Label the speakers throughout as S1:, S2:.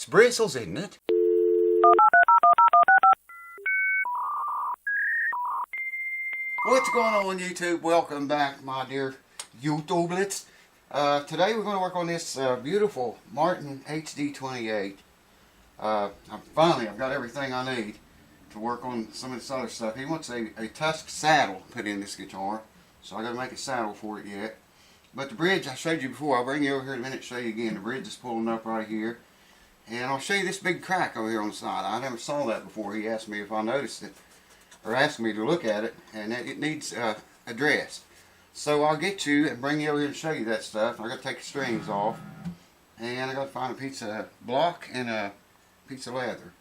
S1: bristles, isn't it? What's going on, YouTube? Welcome back, my dear YouTublets. Today we're going to work on this beautiful Martin hd28. I've got everything I need to work on some of this other stuff. He wants a tusk saddle put in this guitar, so I got to make a saddle for it yet. But the bridge I showed you before, I'll bring you over here in a minute and show you again. The bridge is pulling up right here, and I'll show you this big crack over here on the side. I never saw that before. He asked me if I noticed it, or asked me to look at it, and it needs addressed. So I'll get you and bring you over here and show you that stuff. I got to take the strings off, and I got to find a piece of block and a piece of leather,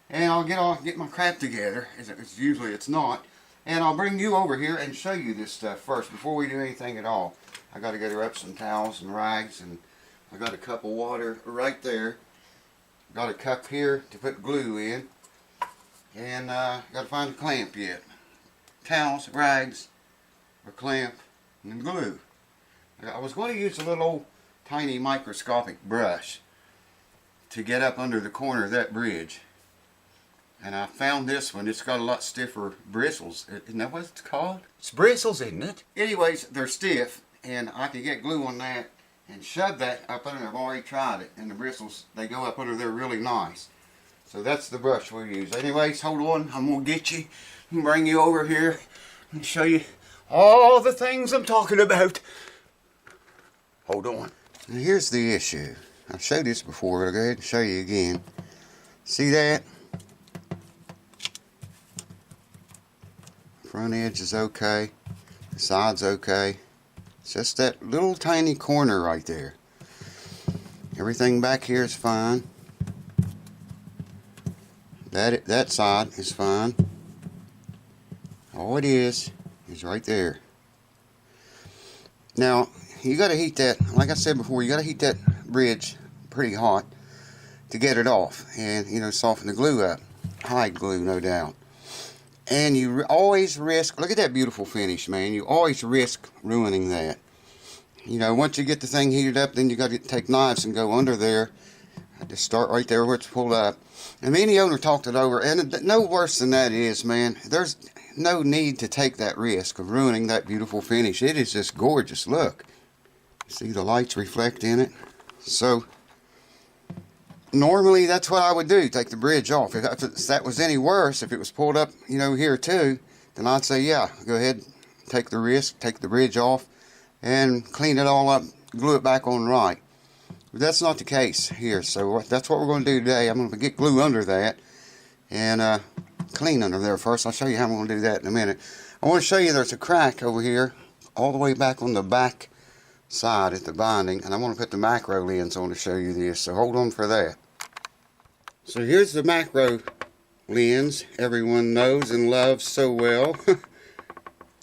S1: and I'll get my crap together. Usually it's not, and I'll bring you over here and show you this stuff first before we do anything at all. I got to gather up some towels and rags, and I got a cup of water right there. Got a cup here to put glue in, and got to find a clamp yet. Towels, rags, a clamp, and glue. I was going to use a little old tiny microscopic brush to get up under the corner of that bridge, and I found this one. It's got a lot stiffer bristles. Isn't that what it's called? It's bristles, isn't it? Anyways, they're stiff, and I can get glue on that and shove that up under. I've already tried it, and the bristles, they go up under there really nice. So that's the brush we'll use. Anyways, hold on, I'm going to get you and bring you over here and show you all the things I'm talking about. Hold on. And here's the issue. I've showed this before, but I'll go ahead and show you again. See that? Front edge is okay. The side's okay. It's just that little tiny corner right there. Everything back here is fine. That side is fine. All it is right there. Now, you got to heat that, like I said before, you got to heat that bridge pretty hot to get it off, and soften the glue up. Hide glue, no doubt. And you always risk, look at that beautiful finish, man. You always risk ruining that. Once you get the thing heated up, then you got to take knives and go under there. Just start right there where it's pulled up. And me and the owner talked it over, and no worse than that is, man, there's no need to take that risk of ruining that beautiful finish. It is just gorgeous. Look. See the lights reflect in it? So, normally that's what I would do, take the bridge off. If that was any worse, if it was pulled up, here too, then I'd say, yeah, go ahead, take the risk, take the bridge off, and clean it all up, glue it back on right. But that's not the case here, so that's what we're going to do today. I'm going to get glue under that and clean under there first. I'll show you how I'm going to do that in a minute. I want to show you there's a crack over here all the way back on the back side at the binding, and I want to put the macro lens on to show you this, so hold on for that. So here's the macro lens everyone knows and loves so well.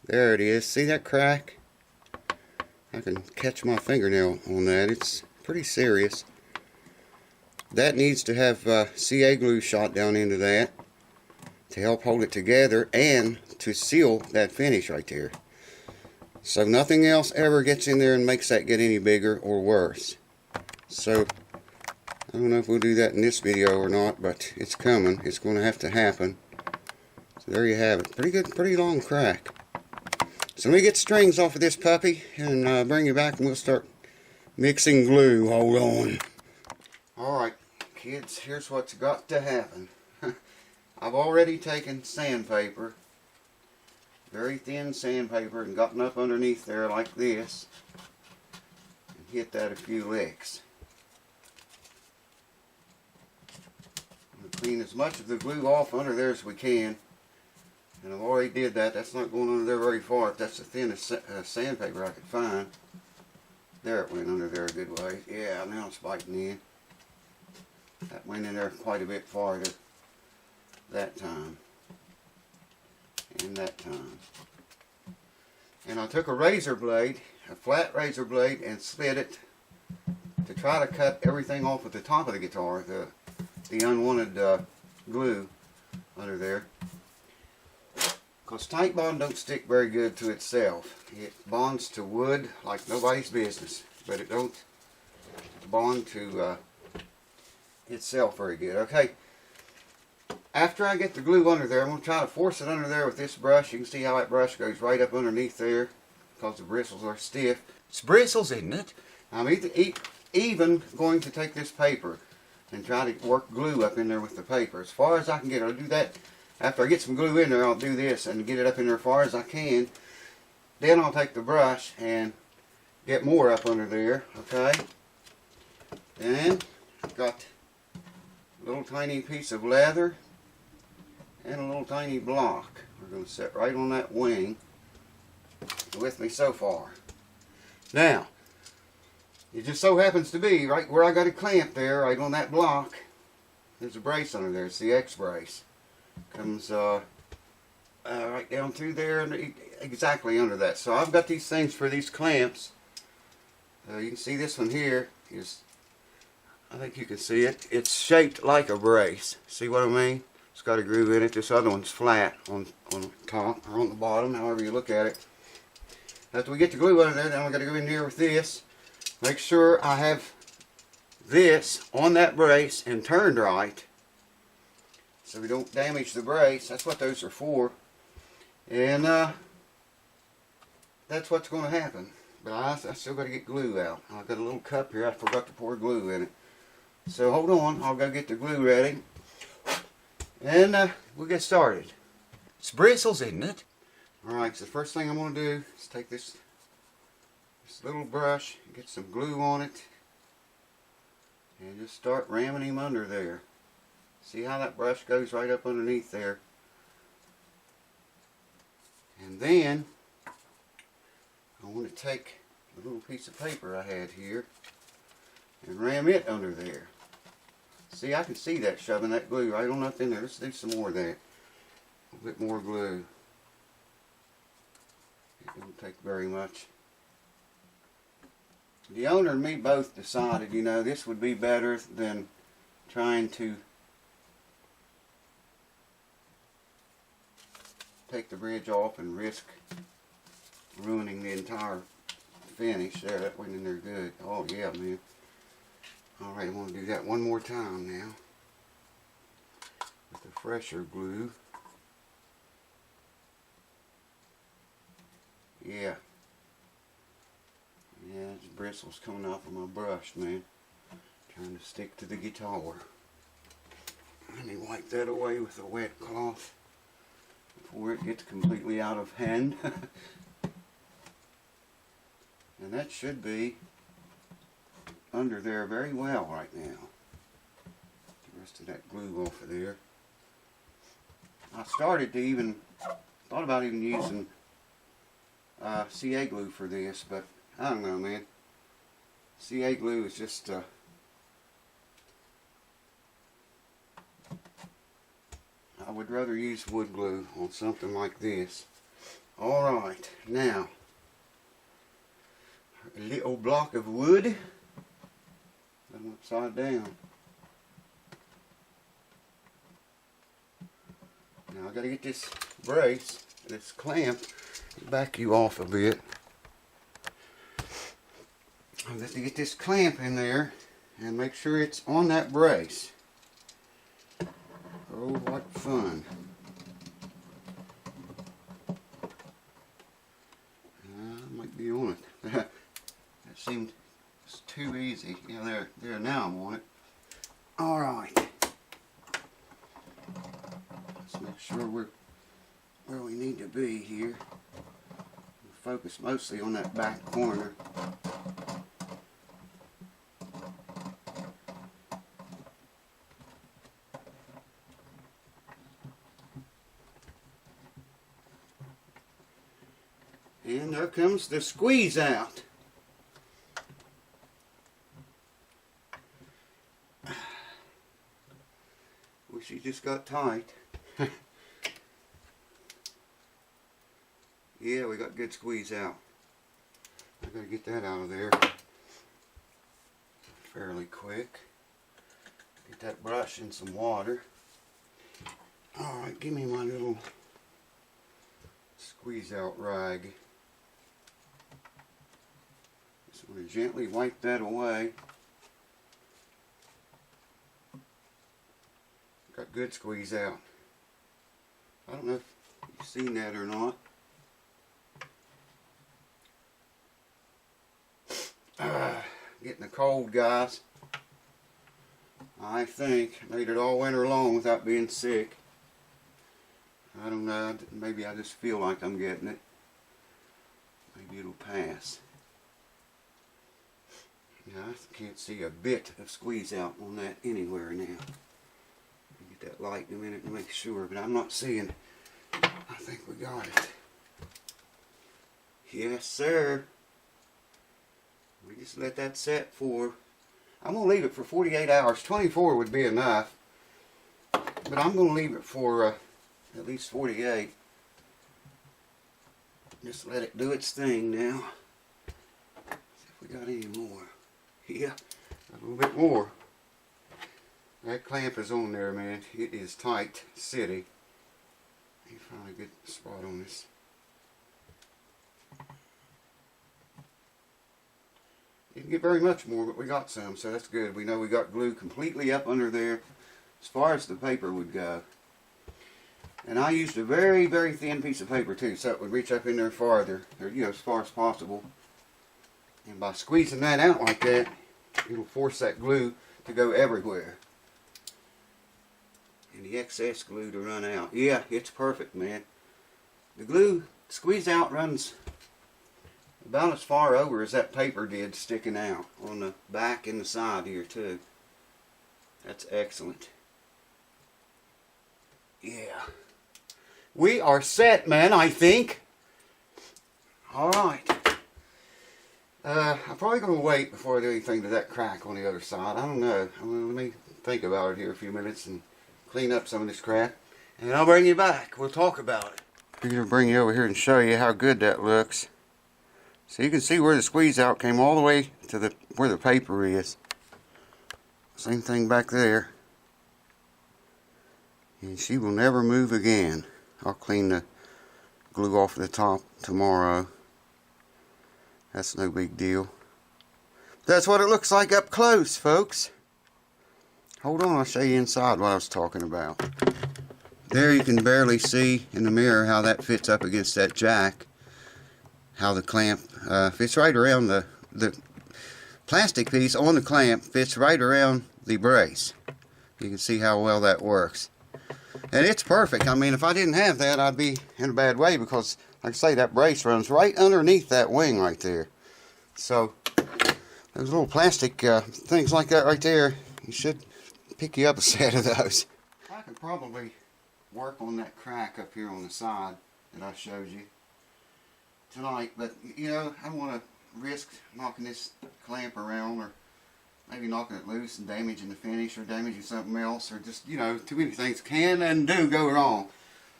S1: There it is. See that crack? I can catch my fingernail on that. It's pretty serious. That needs to have CA glue shot down into that to help hold it together and to seal that finish right there, so nothing else ever gets in there and makes that get any bigger or worse. So I don't know if we'll do that in this video or not, but it's coming. It's going to have to happen. So there you have it. Pretty good, pretty long crack. So let me get the strings off of this puppy and bring you back, and we'll start mixing glue. Hold on. Alright, kids, here's what's got to happen. I've already taken sandpaper, very thin sandpaper, and gotten up underneath there like this and hit that a few licks. I'm going to clean as much of the glue off under there as we can, and I've already did that. That's not going under there very far. If that's the thinnest sandpaper I could find. There, it went under there a good way. Yeah, now it's biting in. That went in there quite a bit farther that time. And that time. And I took a razor blade, a flat razor blade, and slid it to try to cut everything off at the top of the guitar, the unwanted glue under there. Because tight bond don't stick very good to itself. It bonds to wood like nobody's business, but it don't bond to itself very good. Okay, after I get the glue under there, I'm going to try to force it under there with this brush. You can see how that brush goes right up underneath there because the bristles are stiff. It's bristles, isn't it? I'm even going to take this paper and try to work glue up in there with the paper. As far as I can get it, I'll do that. After I get some glue in there, I'll do this and get it up in there as far as I can. Then I'll take the brush and get more up under there, okay? And I've got a little tiny piece of leather and a little tiny block. We're going to set right on that wing. With me so far. Now, it just so happens to be right where I got a clamp there, right on that block, there's a brace under there. It's the X brace. Comes right down through there and exactly under that. So I've got these things for these clamps. You can see this one here is, I think you can see it. It's shaped like a brace. See what I mean? It's got a groove in it. This other one's flat on top or on the bottom, however you look at it. After we get the glue under there, then we're going to go in here with this. Make sure I have this on that brace and turned right so we don't damage the brace. That's what those are for. And that's what's going to happen. But I still got to get glue out. I've got a little cup here. I forgot to pour glue in it. So hold on. I'll go get the glue ready. And we'll get started. It's bristles, isn't it? Alright, so the first thing I'm going to do is take this little brush and get some glue on it and just start ramming him under there. See how that brush goes right up underneath there. And then I want to take the little piece of paper I had here and ram it under there. See, I can see that shoving that glue right on up in there. Let's do some more of that. A little bit more glue. It don't take very much. The owner and me both decided, you know, this would be better than trying to take the bridge off and risk ruining the entire finish. There, that went in there good. Oh yeah, man. Alright, I want to do that one more time now with the fresher glue. Yeah. Yeah, there's bristles coming off of my brush, man. Trying to stick to the guitar. Let me wipe that away with a wet cloth before it gets completely out of hand. And that should be under there very well right now. Get the rest of that glue off of there. I started to thought about even using CA glue for this, but I don't know, man. CA glue is just I would rather use wood glue on something like this. Alright, now a little block of wood, put them upside down. Now I gotta get this brace, this clamp, back you off a bit. I've got to get this clamp in there and make sure it's on that brace. Oh, what fun. I might be on it. That seemed too easy. Yeah, there, now I'm on it. Alright. Let's make sure we're where we need to be here. Focus mostly on that back corner. And there comes the squeeze out. Wish he just got tight. Yeah, we got good squeeze out. I gotta get that out of there fairly quick. Get that brush in some water. Alright, give me my little squeeze out rag. Just want to gently wipe that away. Got good squeeze out. I don't know if you've seen that or not. Getting a cold, guys. I think made it all winter long without being sick. I don't know, maybe I just feel like I'm getting it. Maybe it'll pass. Yeah, I can't see a bit of squeeze out on that anywhere now. I'll get that light in a minute to make sure, but I'm not seeing. I think we got it. Yes, sir. We just let that set for, I'm going to leave it for 48 hours. 24 would be enough. But I'm going to leave it for at least 48. Just let it do its thing now. See if we got any more. Yeah, a little bit more. That clamp is on there, man. It is tight city. Let me find a good spot on this. Didn't get very much more, but we got some, so that's good. We know we got glue completely up under there as far as the paper would go. And I used a very, very thin piece of paper too, so it would reach up in there farther, or, you know, as far as possible. And by squeezing that out like that, it'll force that glue to go everywhere. And the excess glue to run out. Yeah, it's perfect, man. The glue, squeeze out, runs about as far over as that paper did sticking out on the back and the side here too. That's excellent. Yeah. We are set, man, I think. Alright. I'm probably going to wait before I do anything to that crack on the other side. I don't know. Let me think about it here a few minutes and clean up some of this crap. And I'll bring you back. We'll talk about it. I'm going to bring you over here and show you how good that looks. So you can see where the squeeze out came all the way to where the paper is. Same thing back there. And she will never move again. I'll clean the glue off the top tomorrow. That's no big deal. That's what it looks like up close, folks. Hold on, I'll show you inside what I was talking about. There you can barely see in the mirror how that fits up against that jack. How the clamp fits right around the plastic piece on the clamp fits right around the brace. You can see how well that works. And it's perfect. I mean, if I didn't have that, I'd be in a bad way because, like I say, that brace runs right underneath that wing right there. So, those little plastic things like that right there, you should pick you up a set of those. I could probably work on that crack up here on the side that I showed you tonight, but you know, I don't want to risk knocking this clamp around or maybe knocking it loose and damaging the finish or damaging something else, or just, you know, too many things can and do go wrong.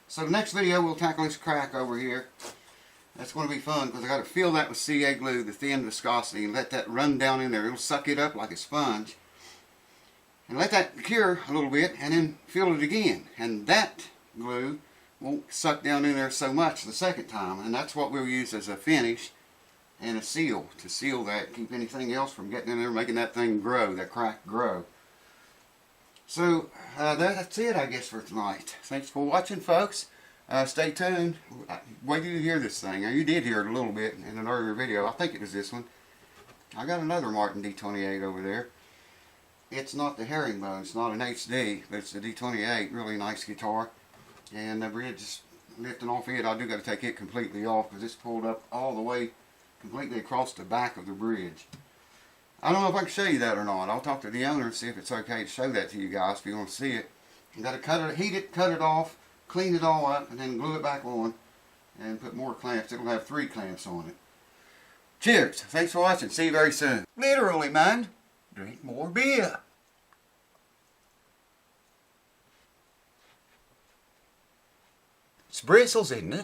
S1: So the next video we'll tackle this crack over here. That's going to be fun because I got to fill that with CA glue, the thin viscosity, and let that run down in there. It'll suck it up like a sponge. And let that cure a little bit and then fill it again. And that glue won't suck down in there so much the second time, and that's what we'll use as a finish and a seal to seal that, keep anything else from getting in there, making that thing grow, that crack grow. So that's it, I guess, for tonight. Thanks for watching, folks. Stay tuned. Wait till you hear this thing. Now, you did hear it a little bit in an earlier video. I think it was this one. I got another Martin D28 over there. It's not the herringbone, it's not an HD, but it's the D28. Really nice guitar. And the bridge is lifting off it. I do got to take it completely off because it's pulled up all the way completely across the back of the bridge. I don't know if I can show you that or not. I'll talk to the owner and see if it's okay to show that to you guys if you want to see it. You got to cut it, heat it, cut it off, clean it all up, and then glue it back on and put more clamps. It'll have 3 clamps on it. Cheers. Thanks for watching. See you very soon. Literally, man. Drink more beer. It's bristles, isn't it?